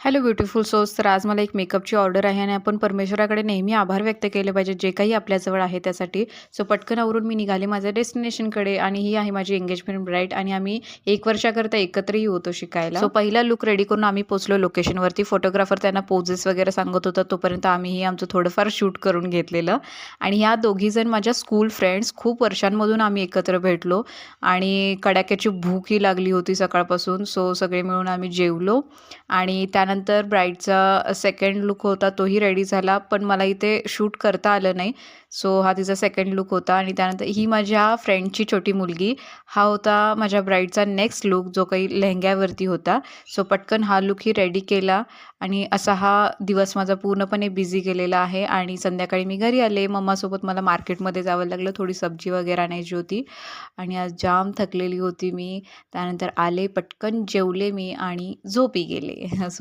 Hello beautiful souls. तर आज मला एक मेकअपची ऑर्डर आहे आणि आपण परमेश्वराकडे नेहमी आभार व्यक्त केले पाहिजे जे काही आपल्याजवळ आहे त्यासाठी. सो पटकन आवरून मी निघाले माझ्या डेस्टिनेशनकडे आणि ही आहे माझी एंगेजमेंट ब्राईड आणि आम्ही 1 वर्षाकरता एकत्रही होतो शिकायला. सो पहिला लुक रेडी करून आम्ही पोहोचलो लोकेशनवरती. फोटोग्राफर त्यांना पोजेस वगैरे सांगत होता तोपर्यंत आम्हीही आमचं थोडंफार शूट करून घेतलेलं. आणि ह्या दोघीजण माझ्या स्कूल फ्रेंड्स, खूप वर्षांमधून आम्ही एकत्र भेटलो आणि कडाक्याची भूकही लागली होती सकाळपासून. सो सगळे मिळून आम्ही जेवलो आणि त्यानंतर ब्राईडचा सेकंड लूक होता तोही रेडी झाला, पण मला इथे शूट करता आलं नाही. सो हा तिचा सेकंड लूक होता आणि त्यानंतर ही माझ्या फ्रेंडची छोटी मुलगी. हा होता माझ्या ब्राईडचा नेक्स्ट लूक जो काही लेहंग्यावरती होता. सो पटकन हा लूकही रेडी केला आणि असा हा दिवस माझा पूर्णपणे बिझी गेलेला आहे. आणि संध्याकाळी मी घरी आले. मम्मासोबत मला मार्केटमध्ये जावं लागलं, थोडी सब्जी वगैरे आणायची होती आणि आज जाम थकलेली होती मी. त्यानंतर आले, पटकन जेवले मी आणि झोपी गेले. सो